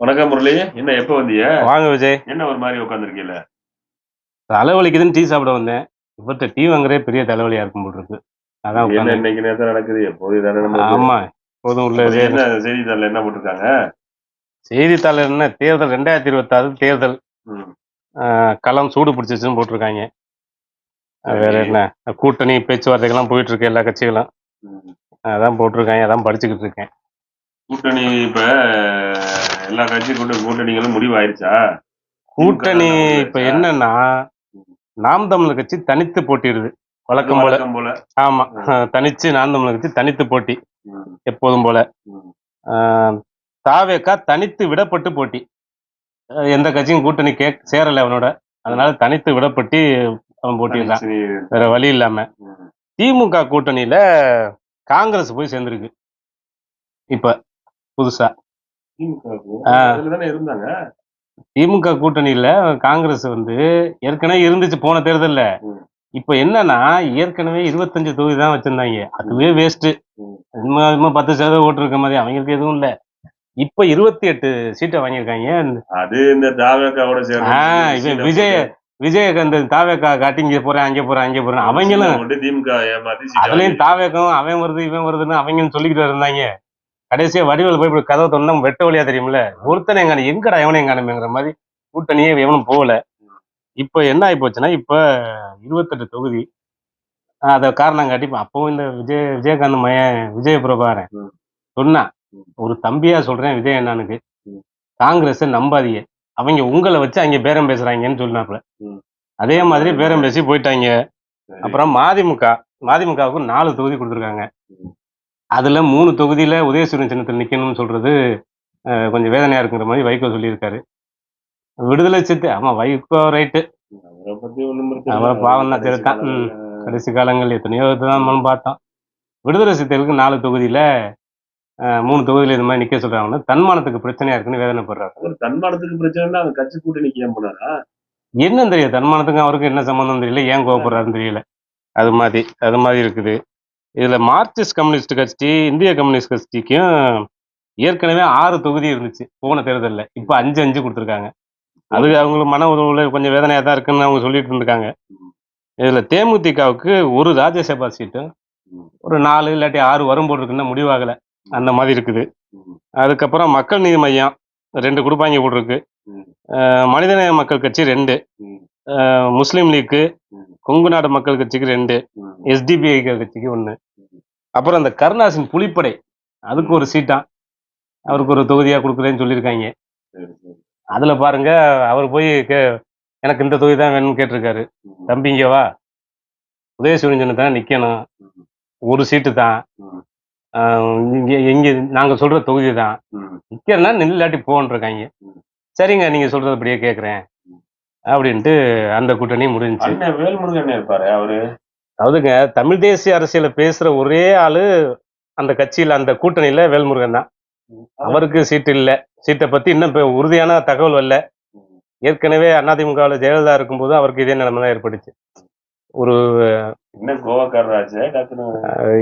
வணக்கம் முரளி. என்ன எப்ப வந்தீங்க? வாங்க விஜய். என்ன ஒரு மாரி உட்காந்துருக்கீல? தலைவலிக்குதுன்னு டீ சாப்பிட வந்தேன். இவர்ட்ட டீ வாங்குறதே பெரிய தலைவலியா இருக்கும் போல இருக்கு. அதான் இது என்ன உட்காந்தேன். இன்னைக்கு நேரத்துல நடக்குது? எப்போதும் இதானே நம்மளுக்கு. ஆமா. எப்போதும் அப்புறம் உள்ளதே. என்ன செய்தித்தாள்ல என்ன போட்டிருக்காங்க? செய்தித்தாள்ல என்ன தேர்தல் 2026 தேர்தல். ம். களம் சூடு பிடிச்சிருச்சுன்னு போட்டிருக்காங்க. வேற சரி. என்ன கூட்டணி பேச்சுவார்த்தைகள்லாம் போயிட்டு இருக்கு எல்லா கட்சிகளும். ம். அதான் போட்டிருக்காங்க. அதான் படிச்சுக்கிட்டு இருக்கேன். கூட்டணி இப்ப எல்லா கட்சி கூட்டணிகளும் முடிவாயிருச்சா? திமுக கூட்டணி தான் இப்ப முடிவாயிருச்சா? என்னன்னா, ம். நாம் தமிழர் கட்சி தனித்து போட்டியிடுது. அது வழக்கம் போல. வழக்கம் போல. ஆமா. ம். தனிச்சு நாம் தமிழர் கட்சி தனித்து போட்டி. ம். எப்போதும் போல. ம். அ தாவேகா தனித்து விடப்பட்டு போட்டி. எந்த கட்சியும் கூட்டணி சேரல அவனோட. ம். அதனால தனித்து விடப்பட்டு அவன் போட்டியிடுறான். தனிச்சு வேற வழி இல்லாம. ம். திமுக கூட்டணியில காங்கிரஸ் போய் சேர்ந்திருக்கு. இப்ப புதுசா. திமுகவுக்கு ஆ அதுல தானே இருந்தாங்க. திமுக கூட்டணியில காங்கிரஸ் ஏற்கனவே இருந்துச்சு போன தேர்தல்ல. ம். இப்ப என்னன்னா, ஏற்கனவே 25 தொகுதி தான் வச்சிருந்தாங்க. அதுவே ம். வேஸ்ட். ம். இன்னும் 10% ஓட்டு இருக்க மாதிரி அவங்களுக்கு எதுவும் இல்ல. இப்ப 28 சீட்ட வாங்கியிருக்காங்க. அது இந்த தாவேக்காவோட ஆ சேர்றேன்னு சொல்லி ஒரு இவன் சீனை போட்டு விஜயகாந்த் தாவேக்கா காட்டி இங்க போறேன், அங்க போறேன், அங்க போறேன். ஒரு சீனை அவங்களும் போட்டு திமுக ஏமாத்தி சீட்டை அதுலயும் வாங்கிருச்சு. தாவேக்கும் அவன் வருது, இவன் வருதுன்னு அவங்களும் சொல்லிக்கிட்டு இருந்தாங்க. கடைசியா வடிவேலு போய் இப்படி கதவை தொறந்தா வெட்ட வழியா தெரியும்ல. ஒருத்தனை எங்கானு எங்கடா எவனையும் காணுமேங்கிற மாதிரி கூட்டணியே எவனும் போகல. இப்ப என்ன ஆகி போச்சுன்னா, இப்ப 28 தொகுதி. அத காரணம் காட்டி இப்ப அப்பவும் இந்த விஜயகாந்த் மகன் விஜய பிரபாகரன் ம். சொன்னான். ம். ஒரு தம்பியா சொல்றேன் விஜய் அண்ணனுக்கு. ம். காங்கிரஸ நம்பாதீங்க. அவங்க உங்கள வச்சு அங்க பேரம் பேசுறாங்கன்னு சொன்னாப்ல. ம். அதே அந்த மாதிரி மாதிரி பேரம் போட்டாச்சு. பேசி போயிட்டாங்க. சரி. அப்புறம் மதிமுகவுக்கு 4 தொகுதி குடுத்துருக்காங்க. ம். அதுல 3 தொகுதியில உதயசூரியன் சின்னத்துல நிக்கணும்னு சொல்றது கொஞ்சம் வேதனையா இருக்குங்கிற மாரி வைகோ சொல்லியிருக்காரு. விடுதலை சிறுத்தை ஆமா வைகோ ரைட்டு. அவர பத்தி ஒண்ணும் பிரச்சனை இல்ல. அவன் அவரு பாவம் தான் கடைசி செத்துட்டான். காலங்கள்ல கடைசி காலங்கள் எத்தனையோ இதுதான் ம். நம்மளும் பார்த்தோம். விடுதலை சிறுத்தைகளுக்கு 4 தொகுதியில 3 தொகுதியில இந்த மாரி நிக்க சொல்றாங்கன்னா, தன்மானத்துக்கு பிரச்சனையா இருக்குன்னு வேதனைப்படுறாரு. அவரு தன்மானத்துக்கு பிரச்சனைன்னா அந்த கட்சி கூட்டணிக்கு ஏன் போனாரா? என்னன்னு தெரியாது. தன்மானத்துக்கும் அவருக்கும் என்ன சம்மந்தம் தெரியல. ஏன் அதான் கோவப்படுறாருன்னு தெரியல. அது மாதிரி இருக்குது. இதுல மார்க்சிஸ்ட் கம்யூனிஸ்ட் கட்சி, இந்திய கம்யூனிஸ்ட் கட்சிக்கும் ஏற்கனவே 6 தொகுதி இருந்துச்சு போன தேர்தல்ல. இப்ப 5, 5 குடுத்துருக்காங்க. அது போதும். அவங்களுக்கு மன உறவுல கொஞ்சம் வேதனையா தான் இருக்குன்னு அவங்க சொல்லிட்டு இருந்திருக்காங்க. ம். இதுல தேமுதிகவுக்கு ஒரு ராஜ்யசபா சீட்டும், ம். ஒரு 4 இல்லாட்டி 6 வரும் போல இருக்குன்னு முடிவாகல. ம். அந்த மாதிரி இருக்குது. ம். அதுக்கப்புறம் மக்கள் நீதி மய்யம் 2 குடுப்பாய்ங்க போல இருக்கு. ம். மனிதநேய மக்கள் கட்சி 2, ம். முஸ்லீம் லீக்கு, ம். கொங்கு நாடு மக்கள் கட்சிக்கு 2, ம். எஸ்டிபிஐ கட்சிக்கு 1. ம். அப்புறம் அந்த கருணாசின் புலிப்படை அதுக்கு ஒரு சீட்டாம். அவருக்கு ஒரு தொகுதியா குடுக்குறேன்னு சொல்லியிருக்காங்க. சரி, சரி. அதுல பாருங்க அவர் போய் எனக்கு இந்த தொகுதி தான் வேணும்னு கேட்டிருக்காரு. ம். தம்பி இங்க வா, உதயசூரியன் சின்னத்துல நிக்கணும். ம். ஒரு சீட்டு தான். ம். இங்க எங்க நாங்க சொல்ற தொகுதி தான். ம். நிக்கிறேன்னா நில்லு இல்லாட்டி போன்னு இருக்காங்க. ம். சரிங்க நீங்க சொல்றது அப்படியே கேட்கிறேன் ம். அப்படின்ட்டு அந்த கூட்டணி முடிஞ்சுச்சு. அண்ணன் வேல்முருகன் இருப்பாரு அவரு. அதாவதுங்க தமிழ் தேசிய அரசியல பேசுற ஒரே ஆளு அந்த கட்சியில அந்த கூட்டணியில வேல்முருகன் தான். அவருக்கு சீட்டு இல்ல. சீட்டை பத்தி இன்னும் இப்ப உறுதியான தகவல் வரல. ம். ஏற்கனவே அதிமுகவுல ஜெயலலிதா இருக்கும்போது அவருக்கு இதே நிலைமை தான் ஏற்பட்டுச்சு. ஒரு என்ன கோவாக்காரராச்சே டக்குனு.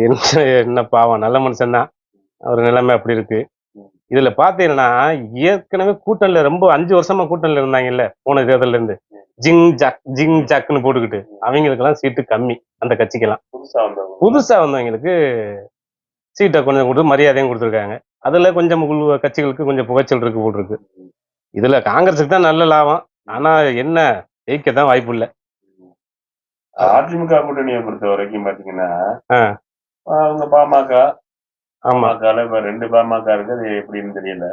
என்ன என்ன பாவம் நல்ல மனுஷன் தான். அவர் நிலைமை அப்படி இருக்கு. ம். இதுல பாத்தீங்கன்னா ஏற்கனவே கூட்டணியில ரொம்ப 5 வருஷமா கூட்டணியில இருந்தாங்கல்ல போன தேர்தல்ல இருந்து. ஜிங் ஜாக்னு போட்டுக்கிட்டு அவங்களுக்கெல்லாம் சீட்டு கம்மி அந்த கட்சிக்கெல்லாம். புதுசா வந்தவங்க. புதுசா வந்தவங்களுக்கு சீட்டை கொஞ்சம் கொடுத்து மரியாதையும் கொடுத்துருக்காங்க. அதுல கொஞ்சம் கட்சிகளுக்கு கொஞ்சம் புகைச்சல் இருக்கு போட்டிருக்கு. ம். இதுல காங்கிரஸுக்கு தான் நல்ல லாபம். ஆனா என்ன ஜெயிக்க தான் வாய்ப்பு இல்ல. ம். அதிமுக கூட்டணியை பொறுத்த வரைக்கும் பாத்தீங்கன்னா, ஆ, அவங்க பாமக, ஆமா, பாமகல இப்ப 2 பாமக இருக்கு. அது எப்படின்னு தெரியல.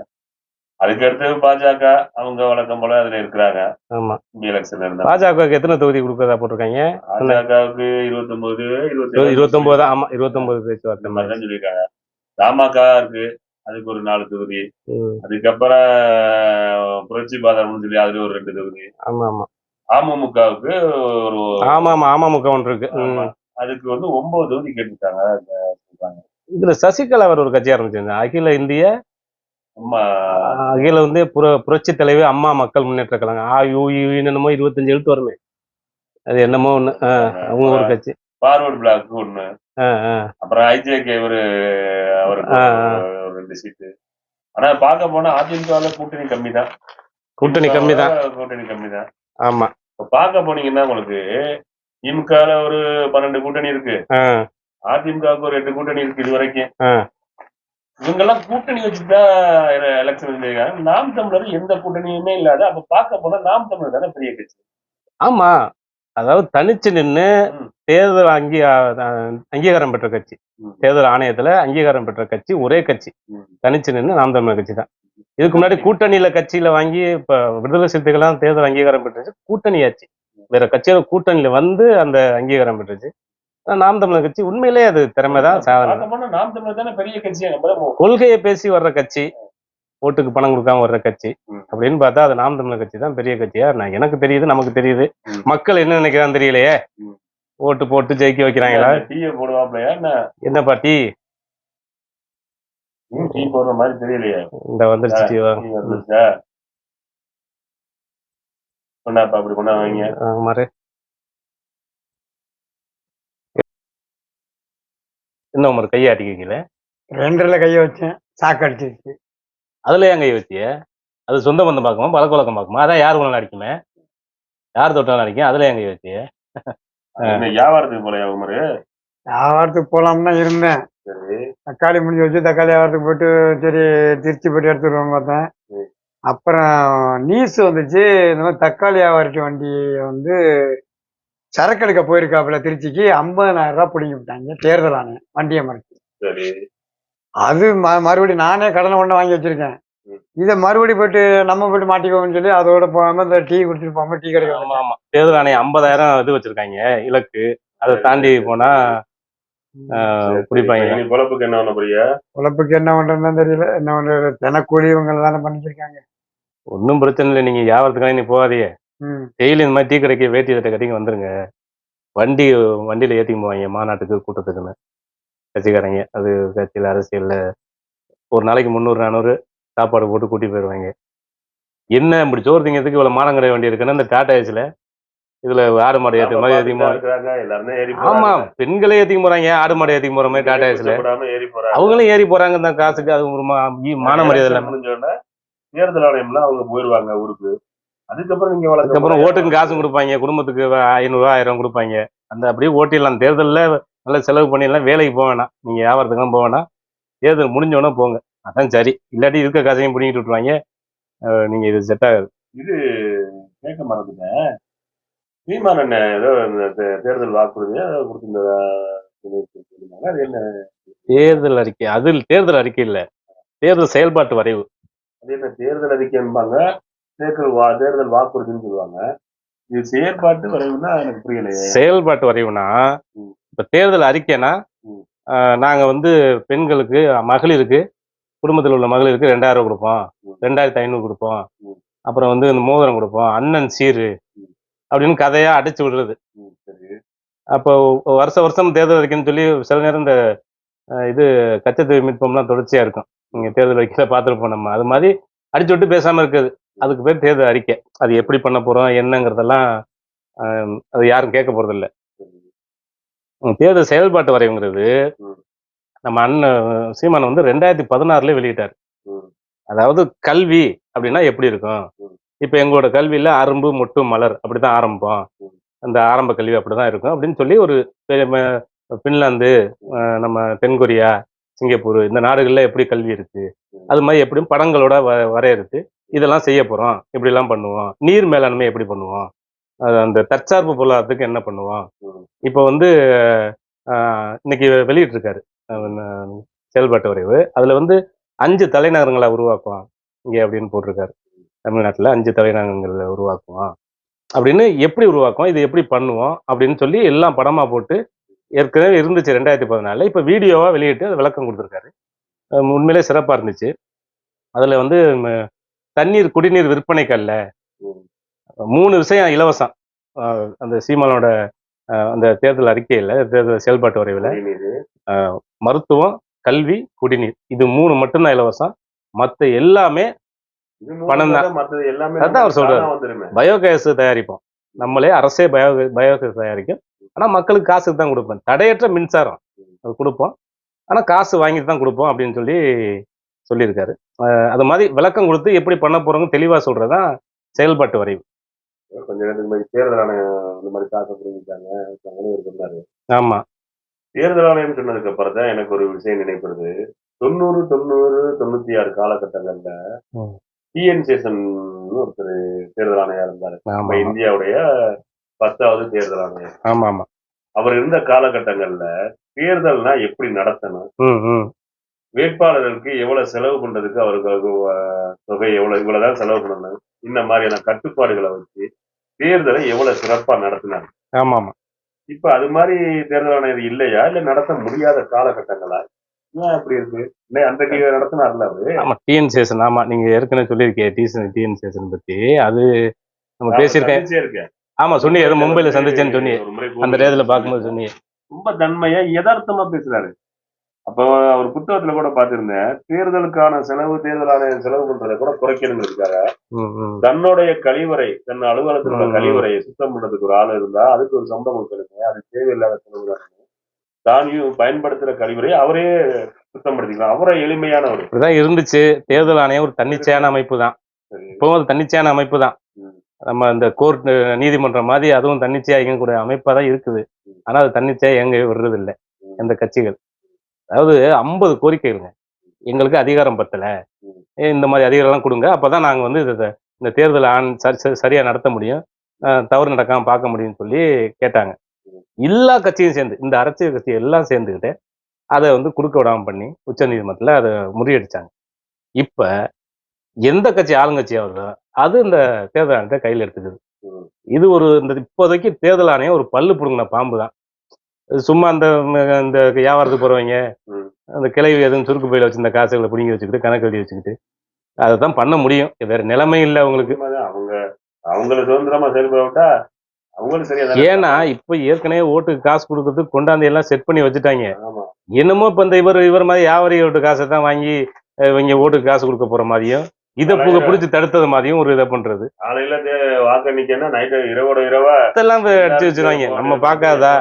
அதுக்கு அடுத்தது பாஜக. அவங்க வழக்கம் போல அதுல இருக்கிறாங்க. ஆமா. இந்த எலெக்ஷன்ல இருந்தா. பாஜகவுக்கு எத்தனை தொகுதி கொடுக்கறதா போட்டிருக்காங்க? பாஜகவுக்கு 29, 27 29 ஆமா 29 பேச்சுவார்த்தை இந்த மாதிரி மாதிரி. தான் சொல்லியிருக்காங்க. தமாக இருக்கு. அதுக்கு ஒரு 4 தொகுதி. ம். அதுக்கப்புறம் புரட்சி பாதம்னு சொல்லி அதுல ஒரு 2 தொகுதி. ஆமா ஆமா அமமுகவுக்கு ஒரு ஆமா ஆமா அமமுக ஒன்று இருக்கு. ஆமா. அதுக்கு வந்து 9 தொகுதி கேட்டுருக்காங்க. சொல்றாங்க. இதுல சசிகலா அவர் ஒரு கட்சி ஆரம்பிச்சிருந்தாங்க. நம்ம அகில புரட்சி தலைவி அம்மா மக்கள் முன்னேற்ற கழகம். என்னமோ 25 எழுத்து வருமே. அது என்னமோ ஒண்ணு. அவங்க ஒரு கட்சி. ஃபார்வர்ட் பிளாக் ஒண்ணு. ஆ, ஆ, அப்புறம் ஐஜேகே அவருக்கு ஆ, ஒரு 2 சீட்டு. ஆனா பார்க்க போனா அதிமுகவுல கூட்டணி கம்மி தான். கூட்டணி கம்மி தான். கூட்டணி கம்மி தான். ஆமா. இப்ப பார்க்க போனீங்கன்னா உங்களுக்கு திமுகல ஒரு 12 கூட்டணி இருக்கு. அதிமுகவுக்கு ஒரு 8 கூட்டணி இருக்கு இது வரைக்கும். இவங்கெல்லாம் கூட்டணி வச்சுதான் எலெக்ஷன் எழுதிருக்காங்க. நாம் தமிழர் எந்த கூட்டணியுமே இல்லாத, அப்ப பார்க்க போனா நாம் தமிழர் தானே பெரிய கட்சி. ஆமா, அதாவது தனிச்சு நின்று தேர்தல் அங்கீகாரம் பெற்ற கட்சி, தேர்தல் ஆணையத்துல அங்கீகாரம் பெற்ற கட்சி ஒரே கட்சி தனிச்சு நின்று நாம் தமிழர் கட்சி தான். இதுக்கு முன்னாடி கூட்டணியில கட்சியில வாங்கி இப்ப விடுதலை சிறுத்தைகள்லாம் தேர்தல் அங்கீகாரம் பெற்றுச்சு, கூட்டணியாச்சு. வேற கட்சியோட கூட்டணியில வந்து அந்த அங்கீகாரம் பெற்றுச்சு. நாம் தமிழர் கட்சி உண்மையிலேயே அது திறமைதான், சாதனை. நாம் தமிழர் தானே பெரிய கட்சி. கொள்கையை பேசி வர்ற கட்சி, ஓட்டுக்கு பணம் கொடுக்காம வர்ற கட்சி அப்படின்னு பார்த்தா அது நாம் தமிழர் கட்சி தான் பெரிய கட்சியா. எனக்கு தெரியுது, நமக்கு தெரியுது. மக்கள் என்ன நினைக்கிறான்னு தெரியலையே. ஓட்டு போட்டு ஜெயிக்க வைக்கிறாங்களா? டீ போடுவாப்லையா என்னப்பா டீ போடுற மாதிரி தெரியலையே. இந்த வந்துருச்சு அப்படி கொண்டாங்க மாதிரி. இன்னும் ஒரு கையை அடிக்கல, 2 கையை வச்சேன், சாக்கு அடிச்சிருச்சு. அதுல ஏன் கையை வச்சிய? அது சொந்த பந்தம் பார்க்குமா, பழக்க வழக்கம் பார்க்குமா? அதான் யார் ஒன்றும் அடிக்குமே, யார் தொட்டாலும் அடிக்கும். அதுல ஏன் கை வச்சிய? வியாபாரத்துக்கு போல வியாபாரத்துக்கு போலாம்னு தான் இருந்தேன். தக்காளி முடிஞ்சு வச்சு தக்காளி வியாபாரத்துக்கு போட்டு சரி திருச்சி போட்டு எடுத்துருவாங்க பார்த்தேன். அப்புறம் நியூஸ் வந்துச்சு, இந்த மாதிரி தக்காளி வியாபாரிக்கு வண்டியை வந்து சரக்கு எடுக்க போயிருக்காப்புல திருச்சிக்கு, 50,000 ரூபாய் பிடிங்கி விட்டாங்க தேர்தல் ஆணையம் வண்டியை மறைச்சு. அது மறுபடியும் நானே கடனை ஒன்று வாங்கி வச்சிருக்கேன். இதை மறுபடியும் போயிட்டு நம்ம போயிட்டு மாட்டிக்கோன்னு சொல்லி அதோட போகாம இந்த டீ குடிச்சிட்டு போகாம டீ கிடைக்கும். ஆமா ஆமா, தேர்தல் ஆணையம் 50,000 இது வச்சிருக்காங்க இலக்கு. அதை தாண்டி போனா குடிப்பாங்க. பொழப்புக்கு என்ன பண்ண போறிய? பொழப்புக்கு என்ன பண்றதுன்னு தெரியல. என்ன பண்றது, தினக்கூலி இவங்க தானே பண்ணிச்சிருக்காங்க. ஒன்றும் பிரச்சனை இல்லை, நீங்க வியாபாரத்துக்காக நீ போகாதீங்க. டெய்லி இந்த மாதிரி டீ கடைக்கு வேட்டி சட்டை கட்டிங்க வந்துருங்க. வண்டியில ஏற்றிக்கு போவாங்க மாநாட்டுக்கு கூட்டத்துக்குன்னு கட்சிக்காரங்க. அது கட்சியில் அரசியல்ல ஒரு நாளைக்கு 300-400 சாப்பாடு போட்டு கூட்டி போயிடுவாங்க. என்ன இப்படி சோறு திங்கிறதுக்கு இவ்வளவு மானங்கடை வண்டி இருக்குன்னா இந்த டாடா ஏஸ்ல இதுல ஆடு மாடு ஏற்ற மாதிரி ஏற்றிக்கு. ஆமா, பெண்களே ஏற்றிக்கு போறாங்க, ஆடு மாடு ஏற்றிக்கு போற மாதிரி டாடா ஏஸ்ல அவங்களும் ஏறி போறாங்க. இந்த காசுக்கு அது ஒரு மான மரியாதை தேர்தல் ஆணையம்லாம் அவங்க போயிருவாங்க ஊருக்கு. அதுக்கப்புறம் ஓட்டுக்கு காசும் கொடுப்பாங்க, குடும்பத்துக்கு 500-1000 கொடுப்பாங்க. அந்த அப்படியே ஓட்டிடலாம். தேர்தலில் நல்ல செலவு பண்ணிடலாம், வேலைக்கு போக வேணாம், நீங்க வியாபாரத்துக்கெல்லாம் போக வேணாம், தேர்தல் முடிஞ்சோடனே போங்க, அதான் சரி. இல்லாட்டி இருக்க காசையும் பிடிங்கிட்டு விட்டுருவாங்க. நீங்க இது செட் ஆகாது. இது கேட்க மறந்துட்டேன், சீமான் ஏதோ தேர்தல் வாக்குறுதி கொடுத்திருந்ததா? அது என்ன தேர்தல் அறிக்கை? அது தேர்தல் அறிக்கை இல்ல, தேர்தல் செயல்பாட்டு வரைவு. அது என்ன தேர்தல் அறிக்கைம்பாங்க, தேர்தல் வாக்குறுதின்னு சொல்லுவாங்க. இது செயல்பாட்டு வரைவுனா எனக்கு புரியலையே. செயல்பாட்டு வரைவுனா இப்ப தேர்தல் அறிக்கைனா நாங்க வந்து பெண்களுக்கு, மகளிருக்கு, குடும்பத்தில் உள்ள மகளிருக்கு 2000 கொடுப்போம், 2500 கொடுப்போம், அப்புறம் வந்து இந்த மோதிரம் கொடுப்போம், அண்ணன் சீரு அப்படின்னு கதையா அடிச்சு விடுறது. அப்போ வருஷம் தேர்தல் அறிக்கைன்னு சொல்லி சில நேரம் இந்த இது கச்சத்தீவு மீட்பம்லாம் தொடர்ச்சியா இருக்கும். நீங்க தேர்தல் அறிக்கையில பார்த்துருப்போம் நம்ம. அது மாதிரி அடிச்சு விட்டு பேசாம இருக்குது, அதுக்கு பேர் தேர்தல் அறிக்கை. அது எப்படி பண்ண போறோம் என்னங்கிறதெல்லாம் அது யாரும் கேட்க போறது இல்லை. தேர்தல் செயல்பாட்டு வரைவுங்கிறது நம்ம அண்ணன் சீமான் வந்து 2016 வெளியிட்டார். அதாவது கல்வி அப்படின்னா எப்படி இருக்கும், இப்ப எங்களோட கல்வியில அரும்பு மொட்டு மலர் அப்படிதான் ஆரம்பம், அந்த ஆரம்ப கல்வி அப்படிதான் இருக்கும் அப்படின்னு சொல்லி ஒரு பின்லாந்து, நம்ம தென்கொரியா, சிங்கப்பூர் இந்த நாடுகள்ல எப்படி கல்வி இருக்கு அது மாதிரி எப்படியும் படங்களோட வரையறுத்து இதெல்லாம் செய்ய போறோம், இப்படி எல்லாம் பண்ணுவோம், நீர் மேலாண்மை எப்படி பண்ணுவோம், அந்த தற்சார்பு பொருளாதாரத்துக்கு என்ன பண்ணுவோம். இப்போ வந்து இன்னைக்கு வெளியிட்டு இருக்காரு செயல்பாட்டு வரைவு. அதுல வந்து 5 தலைநகரங்களை உருவாக்குவோம் இங்க அப்படின்னு போட்டிருக்காரு. தமிழ்நாட்டுல 5 தலைநகரங்களை உருவாக்குவோம் அப்படின்னு, எப்படி உருவாக்குவோம், இது எப்படி பண்ணுவோம் அப்படின்னு சொல்லி எல்லாம் படமா போட்டு ஏற்கனவே இருந்துச்சு 2014. இப்ப வீடியோவா வெளியிட்டு அது விளக்கம் கொடுத்துருக்காரு. உண்மையிலே சிறப்பா இருந்துச்சு. அதுல வந்து தண்ணீர் குடிநீர் விற்பனைக்கல்ல 3 விஷயம் இலவசம். அந்த சீமானோட அந்த தேர்தல் அறிக்கையில, தேர்தல் செயல்பாட்டு வரைவில் மருத்துவம், கல்வி, குடிநீர் இது 3 மட்டும்தான் இலவசம், மற்ற எல்லாமே பணம் தான். அதான் அவர் சொல்றாரு, பயோகேஸ் தயாரிப்போம் நம்மளே, அரசே பயோகேஸ் தயாரிக்கும், ஆனா மக்களுக்கு காசுக்கு தான் கொடுப்போம், தடையற்ற மின்சாரம் அது கொடுப்போம், ஆனா காசு வாங்கிட்டு தான் கொடுப்போம் அப்படின்னு சொல்லி சொல்லியிருக்காரு. அது மாதிரி விளக்கம் கொடுத்து எப்படி பண்ண போறோங்க தெளிவா சொல்றதுதான் செயல்பாட்டு வரைவு. கொஞ்ச நேரத்துக்கு முன்னாடி தேர்தல் ஆணையம் இந்த மாதிரி காசை புரிஞ்சுட்டாங்க சொன்னாரு. ஆமா, தேர்தல் ஆணையம் சொன்னதுக்கு அப்புறம் தான் எனக்கு ஒரு விஷயம் நினைப்படுது. 90, 96 காலகட்டங்கள்ல டிஎன் சேஷன் ஒருத்தர் தேர்தல் ஆணையா இருந்தாரு. நம்ம இந்தியாவுடைய 10வது தேர்தல் ஆணையம். ஆமா ஆமா. அவர் இருந்த காலகட்டங்கள்ல தேர்தல்னா எப்படி நடத்தணும், வேட்பாளர்களுக்கு எவ்வளவு செலவு பண்றதுக்கு அவருக்கு தொகை இவ்வளவுதான் செலவு பண்ணணும், இந்த மாதிரியான கட்டுப்பாடுகளை வச்சு தேர்தலை எவ்வளவு சிறப்பா நடத்தினாங்க. ஆமா ஆமா. இப்ப அது மாதிரி தேர்தல் ஆணையர் இல்லையா, இல்ல நடத்த முடியாத காலகட்டங்களா, ஏன் அப்படி இருக்கு? அந்த நடத்தினார்ல அவரு. ஆமா, டிஎன் சேஷன். ஆமா, நீங்க ஏற்கனவே சொல்லியிருக்கேன் டிஎன் சேஷன் பத்தி. அது நம்ம பேசியிருக்கேன். ஆமா, சொன்னீங்க. ஏதோ மும்பைல சந்திச்சேன்னு சொன்னீங்க, அந்த ரேதுல பாக்கும்போது சொன்னீங்க. ரொம்ப தன்மையா யதார்த்தமா பேசுறாரு. அப்போ அவர் புத்தகத்துல கூட பாத்திருந்தேன், தேர்தலுக்கான செலவு, தேர்தல் ஆணையம் செலவு பண்றதை கூட குறைக்கணும்னு இருக்காரு. தன்னுடைய கழிவறை, தன் அலுவலகத்தோட கழிவறையை சுத்தம் பண்றதுக்கு ஒரு ஆள் இருந்தா அதுக்கு ஒரு சம்பளம் கொடுக்கணுங்க. அது தேவையில்லாத செலவு தான். தானியும் பயன்படுத்துற கழிவறையை அவரே சுத்தம் படுத்திக்கலாம். அவரை எளிமையானவர். இப்படிதான் இருந்துச்சு. தேர்தல் ஆணையம் ஒரு தன்னிச்சையான அமைப்பு தான். இப்போ ஒரு தன்னிச்சையான அமைப்பு தான். நம்ம இந்த கோர்ட் நீதிமன்றம் மாதிரி அதுவும் தன்னிச்சையா இயங்கக்கூடிய அமைப்பா தான் இருக்குது. ஆனா அது தன்னிச்சையா இயங்கவே விடுறது இல்லை எந்த கட்சிகள். அதாவது 50 கோரிக்கைகளுங்க. எங்களுக்கு அதிகாரம் பத்தல, இந்த மாதிரி அதிகாரம்லாம் கொடுங்க, அப்பதான் நாங்க வந்து இந்த தேர்தலை சரியா நடத்த முடியும், தவறு நடக்காம பார்க்க முடியும்னு சொல்லி கேட்டாங்க. எல்லா கட்சியும் சேர்ந்து, இந்த அரசியல் கட்சி எல்லாம் சேர்ந்துக்கிட்டு அதை வந்து கொடுக்க விடாம பண்ணி உச்ச நீதிமன்றத்துல அதை முறியடிச்சாங்க. இப்ப எந்த கட்சி ஆளுங்கட்சியா வருதோ அது இந்த தேர்தல் ஆணையத்தை கையில் எடுத்துக்குது. இது ஒரு இந்த இப்போதைக்கு தேர்தல் ஆணையம் ஒரு பல்லு புடுங்கின பாம்பு தான். சும்மா அந்த வியாபாரத்துக்கு போறவங்க அந்த கிளவி எதுவும் சுருக்கு பையில வச்சு இந்த காசுகளை பிடிங்கி வச்சுக்கிட்டு கணக்கு எழுதி வச்சுக்கிட்டு அதை தான் பண்ண முடியும். வேற நிலைமை இல்லை அவங்களுக்கு. அவங்களை சுதந்திரமா செயல்பட்டா அவங்களும் சரியா. ஏன்னா இப்ப ஏற்கனவே ஓட்டுக்கு காசு கொடுக்கறதுக்கு கொண்டாந்து எல்லாம் செட் பண்ணி வச்சுட்டாங்க. என்னமோ இப்ப இந்த இவர் மாதிரி வியாபாரி ஓட்டு காசை தான் வாங்கி இவங்க ஓட்டுக்கு காசு கொடுக்க போற மாதிரியும், இதை பிடிச்சி தடுத்தது மாதிரியும் ஒரு இதை பண்றது. காலையில வாக்க நிக்கன்னா நைட்டு இரவா இதெல்லாம் அடிச்சு வச்சிருவாங்க. நம்ம பார்க்காதா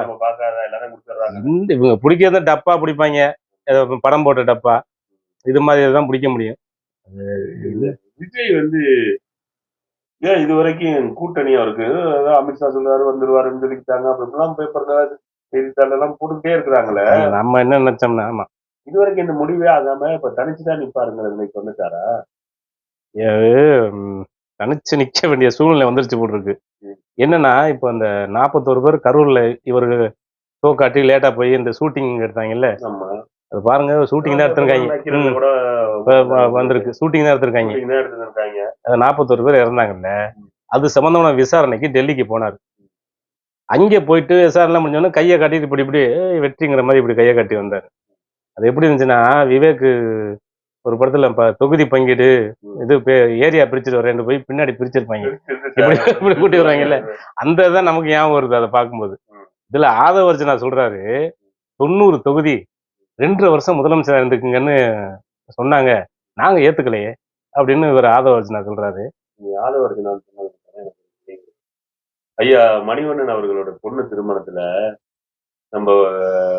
இந்த இவங்க பிடிக்கிறத டப்பா பிடிப்பாங்க, படம் போட்ட டப்பா, இது மாதிரி தான் பிடிக்க முடியும். விஜய் வந்து ஏன் இது வரைக்கும் கூட்டணி அவருக்கு அமித்ஷா சொல்லுவாரு வந்துருவாருன்னு சொல்லிக்கிட்டாங்க, அப்படிலாம் பேப்பர்ல செய்தித்தாள் எல்லாம் போட்டுக்கிட்டே இருக்கிறாங்களே. நம்ம என்ன நினைச்சோம்னா, ஆமா இது வரைக்கும் இந்த முடிவே ஆகாம இப்ப தனிச்சுதான் நிப்பாருங்க இன்னைக்கு வந்துட்டாரா? தனிச்சு நிக்க வேண்டிய சூழ்நிலை வந்துருச்சு போட்டிருக்கு. என்னன்னா இப்ப அந்த 41 பேர் கரூர்ல இவரு ஷோ காட்டி லேட்டா போய் இந்த ஷூட்டிங் எடுத்தாங்கல்ல, அது பாருங்க, ஷூட்டிங் தான் எடுத்திருக்காங்க, வந்திருக்கு, ஷூட்டிங் தான் எடுத்திருக்காங்க. 41 பேர் இறந்தாங்கல்ல, அது சம்பந்தமான விசாரணைக்கு டெல்லிக்கு போனாரு. அங்கே போயிட்டு விசாரணை முடிஞ்சோன்னா கையை காட்டிட்டு இப்படி வெற்றிங்கிற மாதிரி இப்படி கையை காட்டி வந்தாரு. அது எப்படி இருந்துச்சுன்னா, விவேக் ஒரு படத்துல தொகுதி பங்கீடு இது ஏரியா பிரிச்சுட்டு வரேன் போய் பின்னாடி பிரிச்சிருப்பாங்க, இப்படி கூட்டி வர்றாங்கல்ல, அந்த இதுதான் நமக்கு ஞாபகம் வருது அதை பார்க்கும்போது. இதுல ஆதவர்ஜனா சொல்றாரு, 90 தொகுதி 2.5 வருஷம் முதலமைச்சர் இருந்துக்குங்கன்னு சொன்னாங்க, நாங்க ஏத்துக்கலையே அப்படின்னு இவர் ஆதவர்ஜனா சொல்றாரு. ஆதவர்ஜனா ஐயா மணிவண்ணன் அவர்களோட பொண்ணு திருமணத்துல நம்ம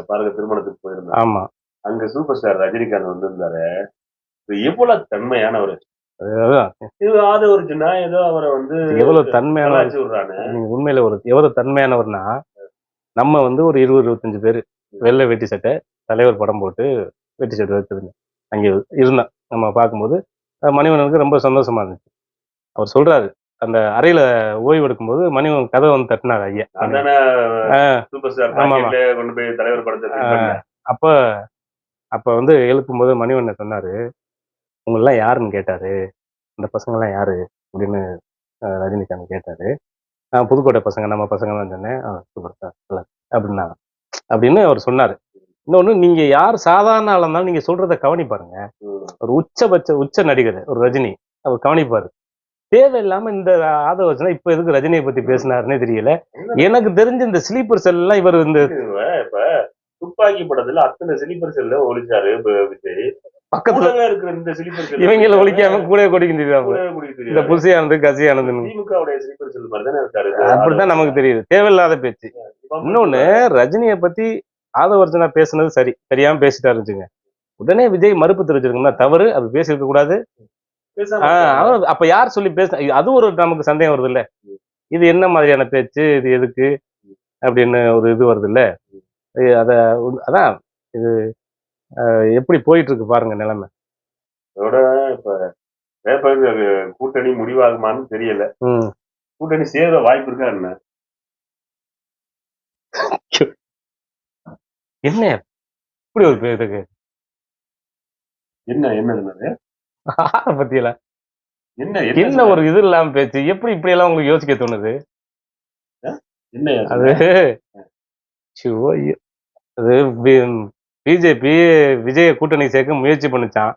பாருங்க திருமணத்துக்கு போயிருந்தோம். ஆமா, அங்க சூப்பர் ஸ்டார் ரஜினிகாந்த் வந்திருந்தாரு. எவ்வளவு தன்மையானவர் ஆதவர்ஜனா, ஏதோ அவரை வந்து எவ்வளவு தன்மையான உண்மையில எவ்வளவு தன்மையானவர்னா, நம்ம வந்து ஒரு 20-25 பேர் வெள்ளை வேட்டி சட்டை, தலைவர் படம் போட்டு வேட்டி சட்டை வச்சிருந்தேன், அங்கே இருந்தேன். நம்ம பார்க்கும்போது மணிவண்ணனுக்கு ரொம்ப சந்தோஷமா இருந்துச்சு. அவர் சொல்றாரு, அந்த அறையில ஓய்வு எடுக்கும்போது மணிவன் கதை வந்து தட்டினார் ஐயா. அப்ப வந்து எழுப்பும்போது மணிவண்ணன் சொன்னாரு, உங்களெல்லாம் யாருன்னு கேட்டாரு, இந்த பசங்கள்லாம் யாரு அப்படின்னு ரஜினிகாந்த் கேட்டாரு. புதுக்கோட்டை பசங்க, நம்ம பசங்க தான் சொன்னேன். சூப்பர் சார் அப்படின்னு அவர் சொன்னாரு. இன்னொன்னு, நீங்க யார் சாதாரண ஆளா இருந்தாலும் நீங்க சொல்றத கவனிப்பாருங்க. ஒரு உச்ச நடிகர் ஒரு ரஜினி, அவர் கவனிப்பாரு. தேவையில்லாம இந்த ஆதவர்ஜனா இப்ப எதுக்கு ரஜினியை பத்தி பேசினாருன்னே தெரியல. எனக்கு தெரிஞ்ச இந்த ஸ்லீப்பர் செல் எல்லாம் இவர் இந்த இப்ப துப்பாக்கி படத்துல அத்தனை ஸ்லீப்பர் செல்ல ஒழிச்சாரு விஜய், பக்கத்துல இருக்கிற இந்த ஸ்லீப்பர் செல் இவங்களை ஒழிக்காம கூட கொடிக்கிட்டு இந்த புசியானது கசியானது திமுகவுடைய ஸ்லீப்பர் செல் மாதிரி தானே இருக்காரு. அப்படித்தான் நமக்கு தெரியுது, தேவையில்லாத பேச்சு. இன்னொன்னு, ரஜினியை பத்தி ஆதவர்ஜனா பேசுனது சரியாம பேசிட்டாருச்சுங்க. உடனே விஜய் மறுப்பு தெரிவிச்சிருக்கோம்னா தவறு, அது பேசியிருக்க கூடாது. பேசாம அப்ப யார் சொல்லி பேச, அது ஒரு நமக்கு சந்தேகம் வருது இல்ல. இது என்ன மாதிரியான பேச்சு, இது எதுக்கு அப்படின்னு ஒரு இது வருது இல்ல. அதான் இது எப்படி போயிட்டு இருக்கு பாருங்க நிலைமை. அதோட இப்ப வேப்பது கூட்டணி முடிவாகுமான்னு தெரியல. கூட்டணி சேர வாய்ப்பு இருக்கா என்ன? என்ன இப்படி ஒரு இதுக்கு என்ன பத்தியில என்ன என்ன ஒரு இது இல்லாம பேச்சு, எப்படி இப்படி எல்லாம் உங்களுக்கு யோசிக்க தோணுது? என்ன அது அது பிஜேபி விஜய கூட்டணி சேர்க்க முயற்சி பண்ணுச்சான்.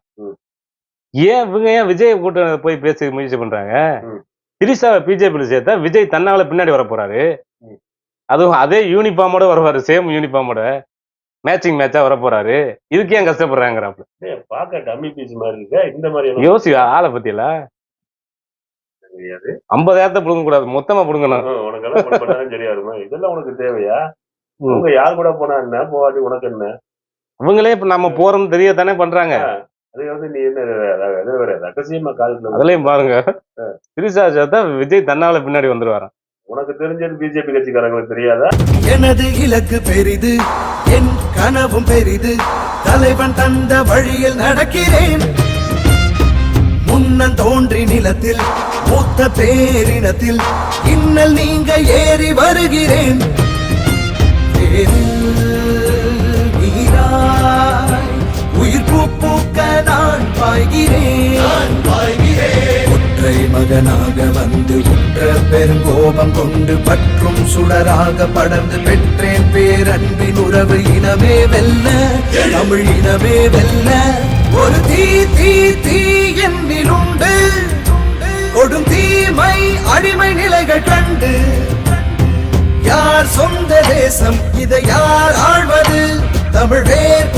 இவங்க ஏன் விஜய் கூட்டணி போய் பேச முயற்சி பண்றாங்க? திரிசாவை பிஜேபியில சேர்த்தா விஜய் தன்னால பின்னாடி வர போறாரு. அதுவும் அதே யூனிஃபார்மோட வருவாரு, சேம் யூனிஃபார்மோட மேட்சிங் மேட்சா வர போறாரு. இதுக்கு ஏன் கஷ்டப்படுறாங்கிறாப்ல. பாக்க டம்மி பீஸ் மாதிரி இருக்கா இந்த மாதிரி யோசி ஆளை பத்தியில. 50,000 புடுங்க கூடாது, மொத்தமா புடுங்கணும். உனக்கு தெரியாதுமா? இதெல்லாம் உனக்கு தேவையா? உங்க யார் கூட போனா என்ன, போவாட்டி உனக்கு என்ன? அவங்களே இப்ப நம்ம போறோம்னு தெரியத்தானே பண்றாங்க. அது வந்து நீ என்ன ரகசியமா காலத்துல அதுலயும் பாருங்க, திரிசா சேர்த்தா விஜய் தன்னால பின்னாடி வந்துருவாராம். உனக்கு தெரிஞ்சது பிஜேபி கட்சிக்காரங்களுக்கு தெரியாதா? எனது இலக்கு பெரிது, என் கனவும் பெரிது, தலைவன் தந்த வழியில் நடக்கிறேன். முன்னம் தோன்றி நிலத்தில் மூத்த பேரினத்தில் இன்னல் நீங்க ஏறி வருகிறேன். உயிர் பூக்க நான் பாய்கிறேன். ஒற்றை மகனாக வந்து உற்ற பெருங்கோபம் கொண்டு பற்றும் சுடராக படர்ந்து பெற்றேன் பேரன்பின் உறவு. இனமே வெல்ல, தமிழ் இனமே வெல்ல, ஒரு தீ தீ தீ என்னில் உண்டு. கொடும் தீமை அடிமை நிலைகள் கண்டு யார் சொந்த தேசம், இதை யார் ஆழ்வது? தமிழ் வேர்